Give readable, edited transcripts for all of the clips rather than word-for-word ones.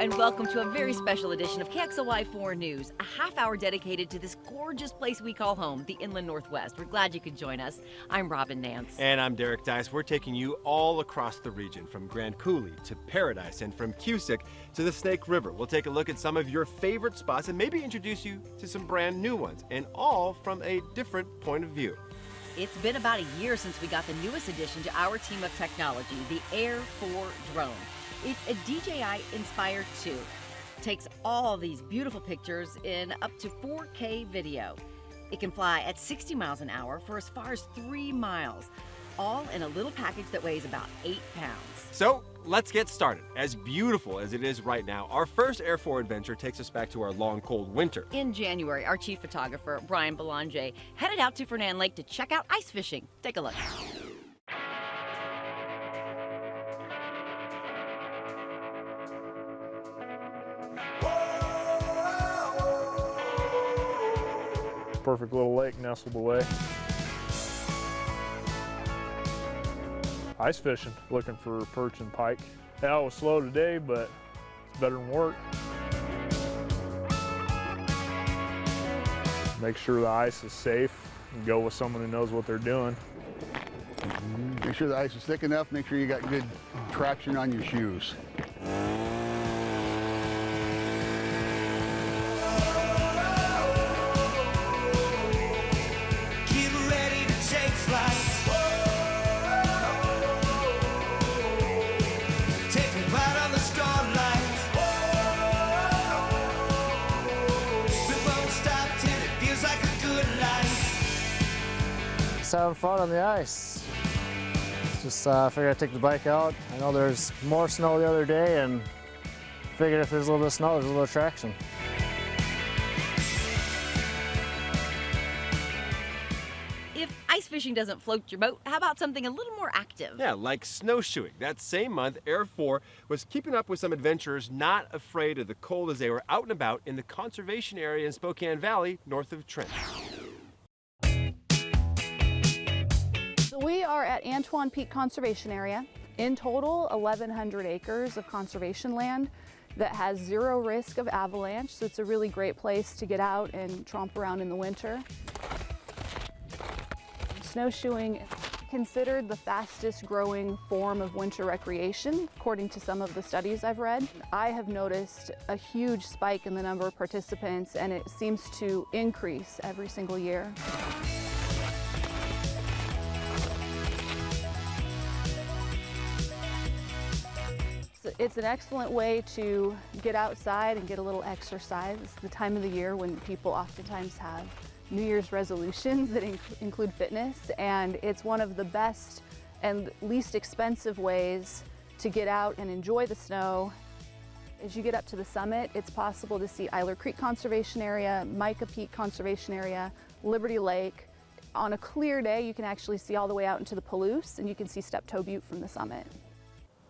and welcome to a very special edition of KXLY4 News, a half hour dedicated to this gorgeous place we call home, the Inland Northwest. We're glad you could join us. I'm Robin Nance. And I'm Derek Dice. We're taking you all across the region, from Grand Coulee to Paradise and from Cusick to the Snake River. We'll take a look at some of your favorite spots and maybe introduce you to some brand new ones, and all from a different point of view. It's been about a year since we got the newest addition to our team of technology, the Air 4 drone. It's a DJI-inspired tube. Takes all these beautiful pictures in up to 4K video. It can fly at 60 miles an hour for as far as 3 miles, all in a little package that weighs about 8 pounds. So let's get started. As beautiful as it is right now, our first Air 4 adventure takes us back to our long, cold winter. In January, our chief photographer, Brian Belanger, headed out to Fernand Lake to check out ice fishing. Take a look. Perfect little lake nestled away. Ice fishing, looking for perch and pike. Yeah, it was slow today, but it's better than work. Make sure the ice is safe and go with someone who knows what they're doing. Make sure the ice is thick enough, make sure you got good traction on your shoes. Just having fun on the ice. Just figured I'd take the bike out. I know there's more snow the other day, and figured if there's a little bit of snow, there's a little traction. If ice fishing doesn't float your boat, how about something a little more active? Yeah, like snowshoeing. That same month, Air 4 was keeping up with some adventurers not afraid of the cold as they were out and about in the conservation area in Spokane Valley, north of Trent. We are at Antoine Peak Conservation Area. In total, 1,100 acres of conservation land that has zero risk of avalanche, so it's a really great place to get out and tromp around in the winter. Snowshoeing is considered the fastest growing form of winter recreation, according to some of the studies I've read. I have noticed a huge spike in the number of participants, and it seems to increase every single year. It's an excellent way to get outside and get a little exercise. It's the time of the year when people oftentimes have New Year's resolutions that include fitness, and it's one of the best and least expensive ways to get out and enjoy the snow. As you get up to the summit, it's possible to see Eiler Creek Conservation Area, Micah Peak Conservation Area, Liberty Lake. On a clear day, you can actually see all the way out into the Palouse, and you can see Steptoe Butte from the summit.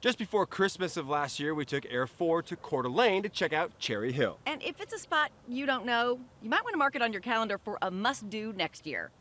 Just before Christmas of last year, we took Air 4 to Coeur d'Alene to check out Cherry Hill. And if it's a spot you don't know, you might want to mark it on your calendar for a must-do next year.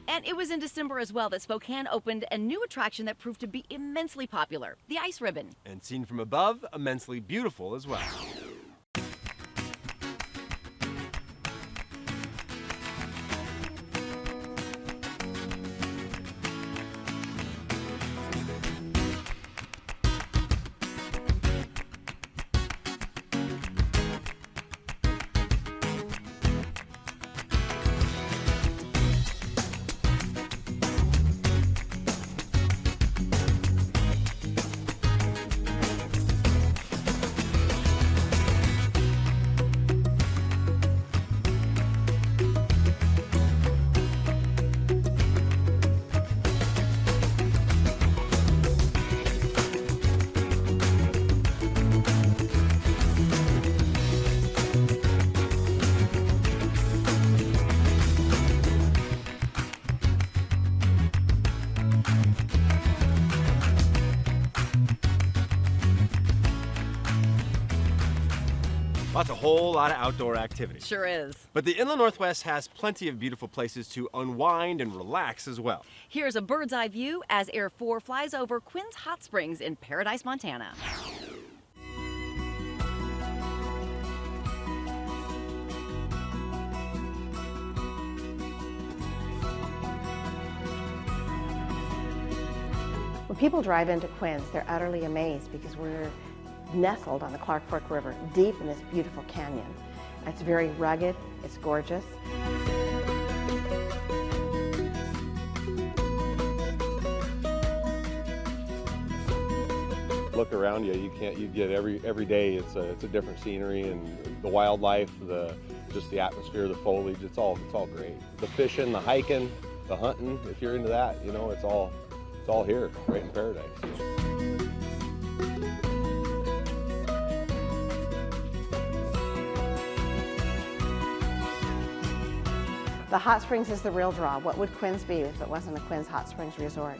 And it was in December as well that Spokane opened a new attraction that proved to be immensely popular, the Ice Ribbon. And seen from above, immensely beautiful as well. Well, that's a whole lot of outdoor activity. Sure is. But the Inland Northwest has plenty of beautiful places to unwind and relax as well. Here's a bird's eye view as Air 4 flies over Quinn's Hot Springs in Paradise, Montana. When people drive into Quinn's, they're utterly amazed because we're nestled on the Clark Fork River, deep in this beautiful canyon. It's very rugged, it's gorgeous. Look around you, you get every day it's a different scenery, and the wildlife, just the atmosphere, the foliage, it's all great. The fishing, the hiking, the hunting, if you're into that, you know, it's all here, right in Paradise. The hot springs is the real draw. What would Quinn's be if it wasn't a Quinn's Hot Springs resort?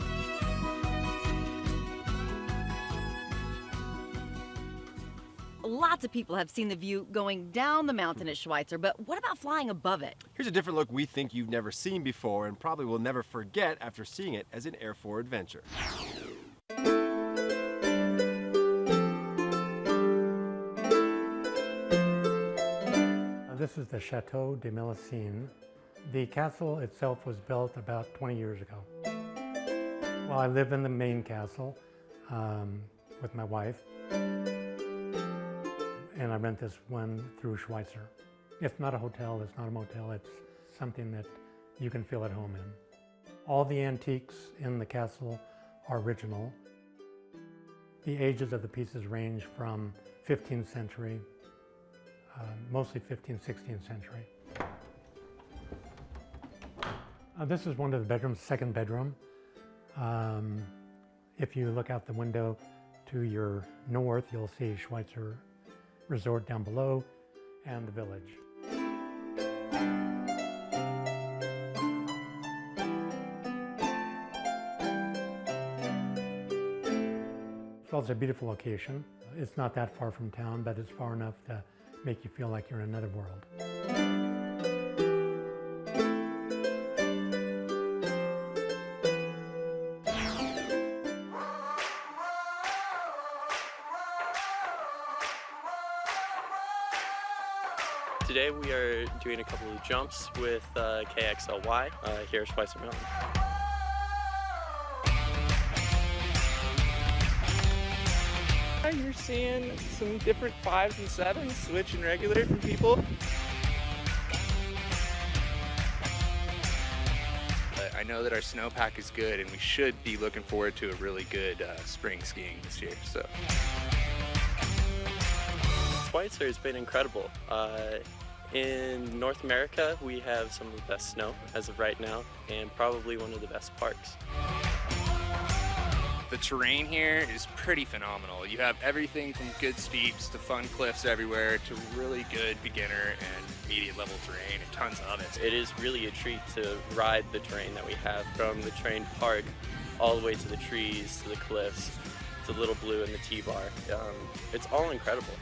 Lots of people have seen the view going down the mountain at Schweitzer, but what about flying above it? Here's a different look we think you've never seen before and probably will never forget after seeing it as an Air 4 adventure. This is the Chateau de Mélusine. The castle itself was built about 20 years ago. Well, I live in the main castle with my wife, and I rent this one through Schweitzer. It's not a hotel, it's not a motel, it's something that you can feel at home in. All the antiques in the castle are original. The ages of the pieces range from 15th century, mostly 15th, 16th century. This is one of the bedrooms, second bedroom. If you look out the window to your north, you'll see Schweitzer Resort down below and the village. Well, it's a beautiful location. It's not that far from town, but it's far enough to make you feel like you're in another world. Today we are doing a couple of jumps with kxly here at Schweitzer Mountain. You're seeing some different 5s and 7s switching regular from people. I know that our snowpack is good, and we should be looking forward to a really good spring skiing this year. So, Schweitzer has been incredible. In North America, we have some of the best snow as of right now, and probably one of the best parks. the terrain here is pretty phenomenal. You have everything from good steeps to fun cliffs everywhere to really good beginner and intermediate level terrain, and tons of it. It is really a treat to ride the terrain that we have, from the terrain park all the way to the trees, to the cliffs, to Little Blue and the T-Bar. It's all incredible.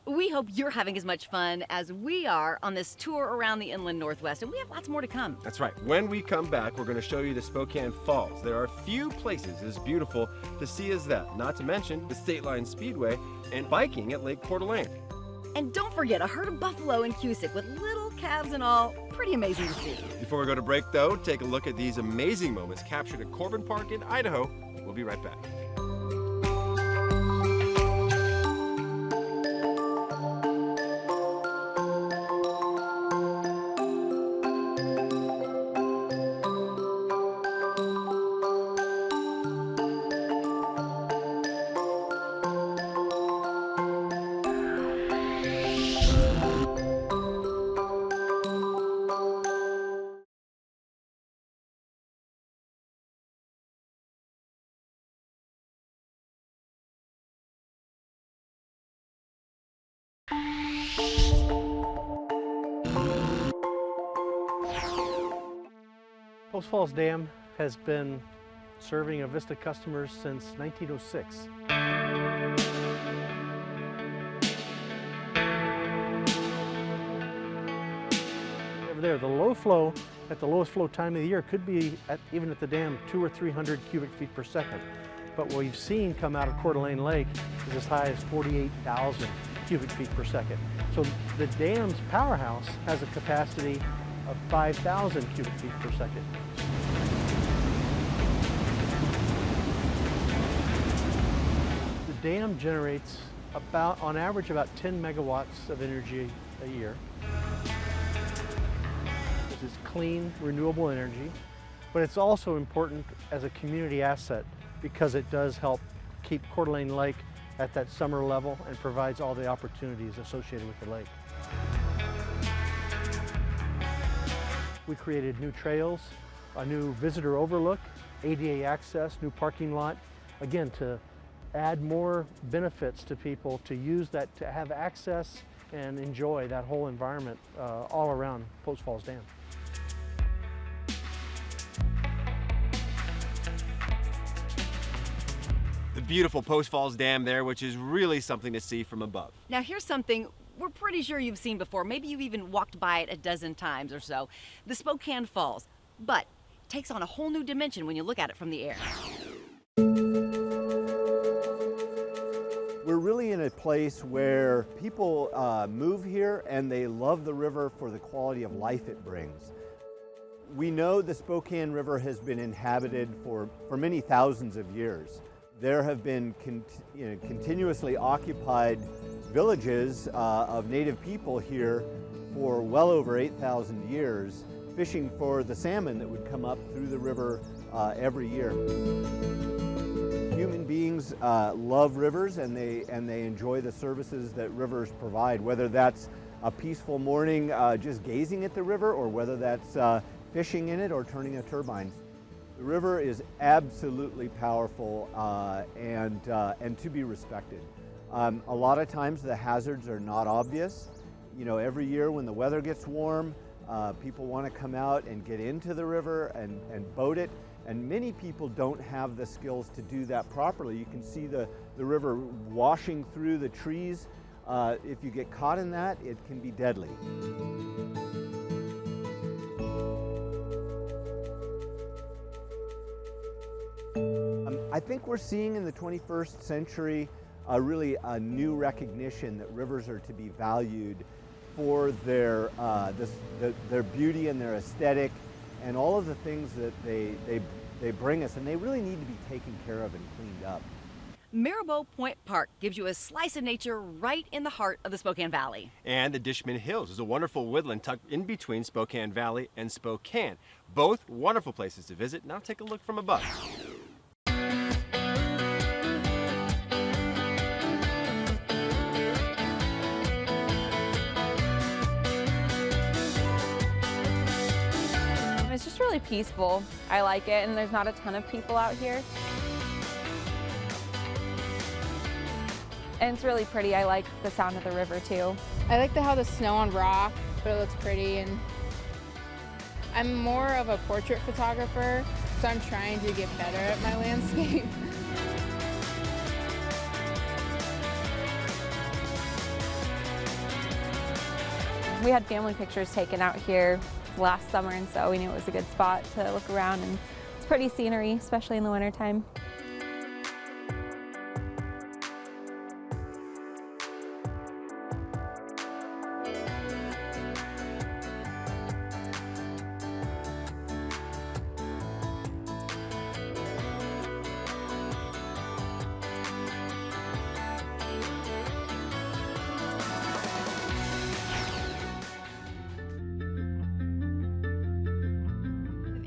We hope you're having as much fun as we are on this tour around the Inland Northwest, and we have lots more to come. That's right. When we come back, we're going to show you the Spokane Falls. There are few places as beautiful to see as that, not to mention the State Line Speedway and biking at Lake Coeur d'Alene. And don't forget, a herd of buffalo in Cusick with little calves and all. Pretty amazing to see. Before we go to break, though, take a look at these amazing moments captured at Corbin Park in Idaho. We'll be right back. Post Falls Dam has been serving Avista customers since 1906. Over there, the low flow at the lowest flow time of the year could be even at the dam 200 or 300 cubic feet per second. But what we've seen come out of Coeur d'Alene Lake is as high as 48,000 cubic feet per second. So the dam's powerhouse has a capacity of 5,000 cubic feet per second. The dam generates on average, about 10 megawatts of energy a year. This is clean, renewable energy, but it's also important as a community asset because it does help keep Coeur d'Alene Lake at that summer level and provides all the opportunities associated with the lake. We created new trails, a new visitor overlook, ADA access, new parking lot, again, to add more benefits to people to use that, to have access and enjoy that whole environment all around Post Falls Dam. The beautiful Post Falls Dam there, which is really something to see from above. Now here's something we're pretty sure you've seen before. Maybe you've even walked by it a dozen times or so. The Spokane Falls. But it takes on a whole new dimension when you look at it from the air. We're really in a place where people move here and they love the river for the quality of life it brings. We know the Spokane River has been inhabited for many thousands of years. There have been continuously occupied villages of native people here for well over 8,000 years, fishing for the salmon that would come up through the river every year. Human beings love rivers and they enjoy the services that rivers provide, whether that's a peaceful morning just gazing at the river or whether that's fishing in it or turning a turbine. The river is absolutely powerful and to be respected. A lot of times the hazards are not obvious. You know, every year when the weather gets warm, people want to come out and get into the river and boat it. And many people don't have the skills to do that properly. You can see the river washing through the trees. If you get caught in that, it can be deadly. I think we're seeing in the 21st century really a new recognition that rivers are to be valued for their beauty and their aesthetic and all of the things that they bring us, and they really need to be taken care of and cleaned up. Marabou Point Park gives you a slice of nature right in the heart of the Spokane Valley. And the Dishman Hills is a wonderful woodland tucked in between Spokane Valley and Spokane. Both wonderful places to visit. Now take a look from above. It's just really peaceful. I like it, and there's not a ton of people out here. And it's really pretty. I like the sound of the river too. I like how the snow on rock, but it looks pretty. And I'm more of a portrait photographer, so I'm trying to get better at my landscape. We had family pictures taken out here last summer, and so we knew it was a good spot to look around, and it's pretty scenery, especially in the wintertime.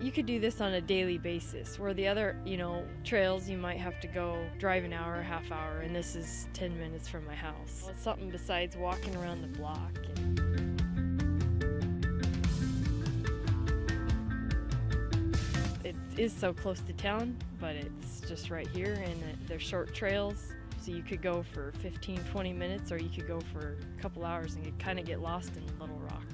You could do this on a daily basis, where the other, trails you might have to go drive an hour, half hour, and this is 10 minutes from my house. It's something besides walking around the block. It is so close to town, but it's just right here, and they're short trails, so you could go for 15, 20 minutes, or you could go for a couple hours and kind of get lost in Little Rock.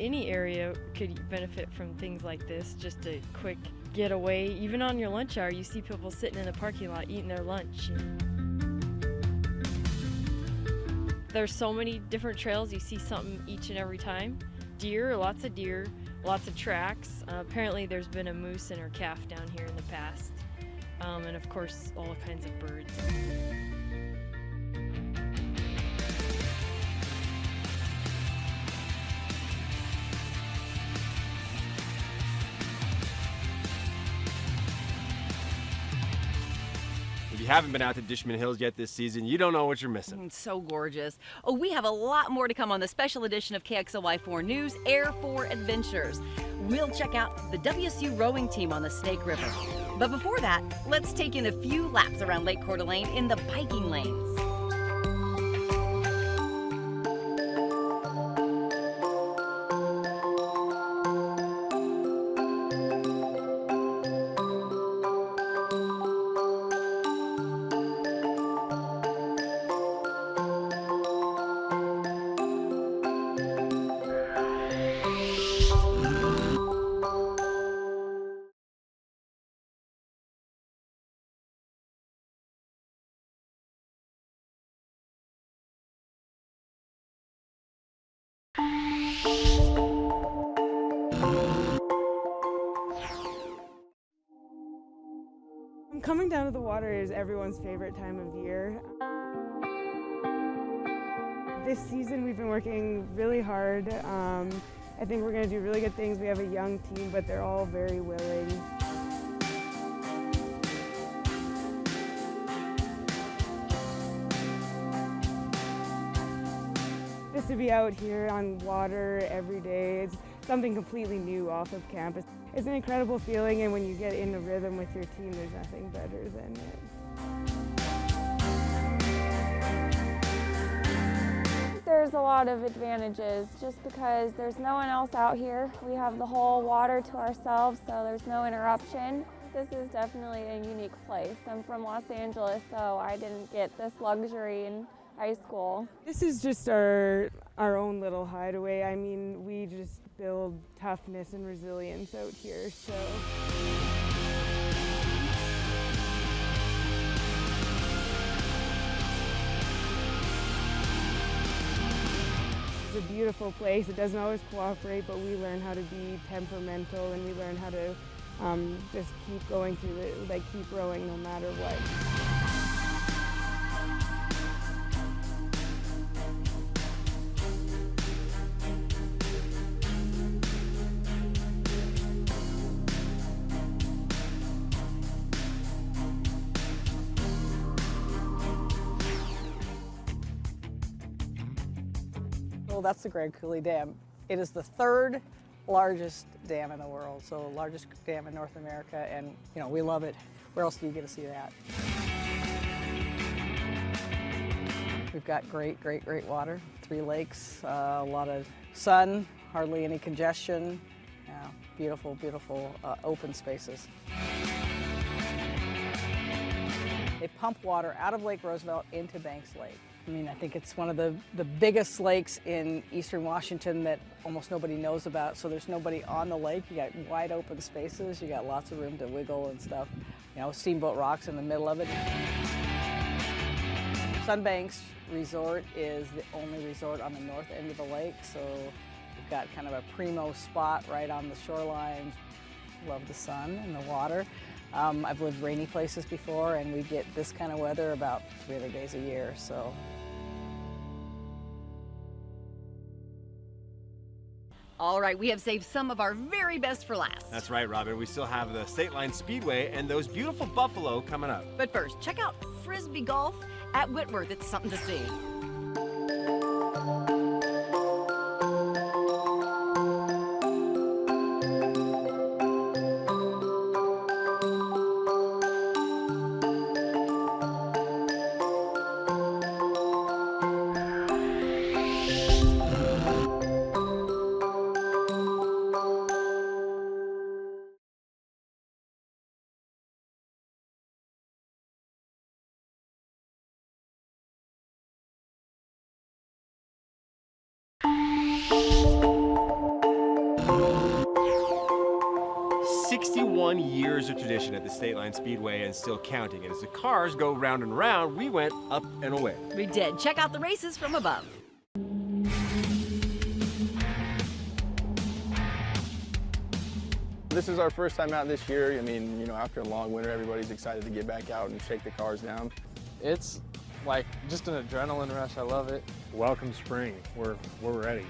any area could benefit from things like this, just a quick getaway. Even on your lunch hour, you see people sitting in the parking lot eating their lunch. There's so many different trails, you see something each and every time. Deer, lots of tracks. Apparently there's been a moose and her calf down here in the past. And of course, all kinds of birds. If you haven't been out to Dishman Hills yet this season, you don't know what you're missing. It's so gorgeous. Oh, we have a lot more to come on the special edition of KXLY4 News, Air 4 Adventures. We'll check out the WSU rowing team on the Snake River. But before that, let's take in a few laps around Lake Coeur d'Alene in the biking lanes. Coming down to the water is everyone's favorite time of year. This season we've been working really hard. I think we're going to do really good things. We have a young team, but they're all very willing. Just to be out here on water every day, it's something completely new off of campus. It's an incredible feeling, and when you get in the rhythm with your team, there's nothing better than it. There's a lot of advantages just because there's no one else out here. We have the whole water to ourselves, so there's no interruption. This is definitely a unique place. I'm from Los Angeles, so I didn't get this luxury in high school. This is just our own little hideaway. I mean, we just build toughness and resilience out here, so. It's a beautiful place. It doesn't always cooperate, but we learn how to be temperamental, and we learn how to just keep going through it, like keep rowing no matter what. Well, that's the Grand Coulee Dam. It is the third largest dam in the world, so the largest dam in North America, and you know, we love it. Where else do you get to see that? We've got great water, 3 lakes, a lot of sun, hardly any congestion. Yeah, beautiful open spaces. They pump water out of Lake Roosevelt into Banks Lake. I mean, I think it's one of the biggest lakes in eastern Washington that almost nobody knows about, so there's nobody on the lake. You got wide open spaces, you got lots of room to wiggle and stuff. You know, Steamboat Rock's in the middle of it. Sunbanks Resort is the only resort on the north end of the lake, so we've got kind of a primo spot right on the shoreline. Love the sun and the water. I've lived rainy places before, and we get this kind of weather about 3 other days a year, so. All right, we have saved some of our very best for last. That's right, Robin. We still have the State Line Speedway and those beautiful buffalo coming up. But first, check out Frisbee Golf at Whitworth. It's something to see. 61 years of tradition at the State Line Speedway and still counting. And as the cars go round and round, we went up and away. We did. Check out the races from above. This is our first time out this year. I mean, you know, after a long winter, everybody's excited to get back out and shake the cars down. It's like just an adrenaline rush. I love it. Welcome spring. We're ready.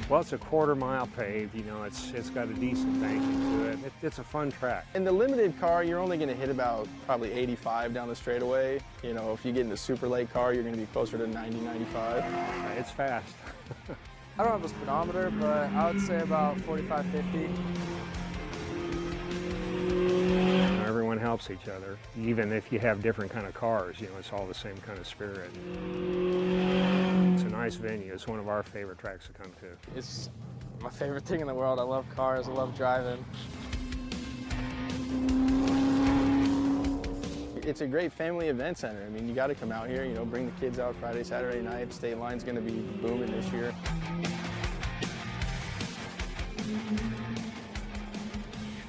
Well, it's a quarter-mile paved. You know, it's got a decent banking to it. It's a fun track. In the limited car, you're only going to hit about probably 85 down the straightaway. You know, if you get in the super late car, you're going to be closer to 90, 95. It's fast. I don't have a speedometer, but I would say about 45, 50. Everyone helps each other. Even if you have different kind of cars, you know, it's all the same kind of spirit. It's a nice venue. It's one of our favorite tracks to come to. It's my favorite thing in the world. I love cars. I love driving. It's a great family event center. I mean, you got to come out here, you know, bring the kids out Friday, Saturday night. State Line's going to be booming this year.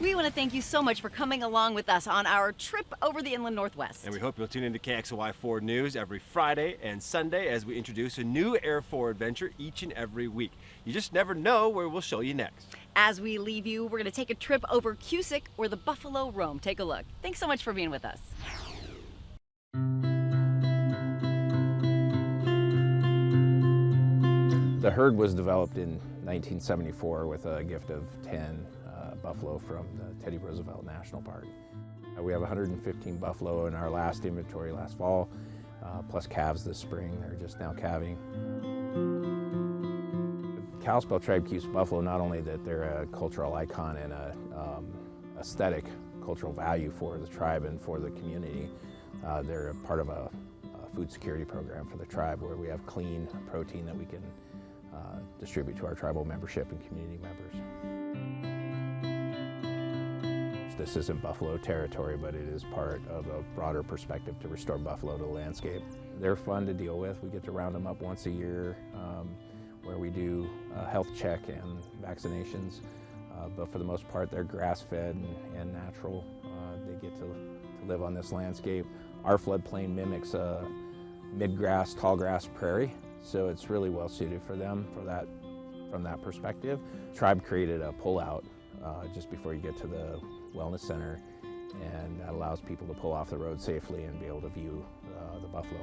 We want to thank you so much for coming along with us on our trip over the Inland Northwest. And we hope you'll tune into KXLY Ford News every Friday and Sunday as we introduce a new Air 4 adventure each and every week. You just never know where we'll show you next. As we leave you, we're going to take a trip over Cusick where the buffalo roam. Take a look. Thanks so much for being with us. The herd was developed in 1974 with a gift of 10 buffalo from the Teddy Roosevelt National Park. We have 115 buffalo in our last inventory last fall, plus calves this spring. They're just now calving. The Kalispel tribe keeps buffalo not only that they're a cultural icon and a aesthetic cultural value for the tribe and for the community, they're a part of a food security program for the tribe where we have clean protein that we can distribute to our tribal membership and community members. This isn't buffalo territory, but it is part of a broader perspective to restore buffalo to the landscape. They're fun to deal with. We get to round them up once a year where we do a health check and vaccinations. But for the most part, they're grass-fed and natural. They get to live on this landscape. Our floodplain mimics a mid-grass, tall grass prairie, so it's really well suited for them from that perspective. Tribe created a pull-out just before you get to the wellness center, and that allows people to pull off the road safely and be able to view the buffalo.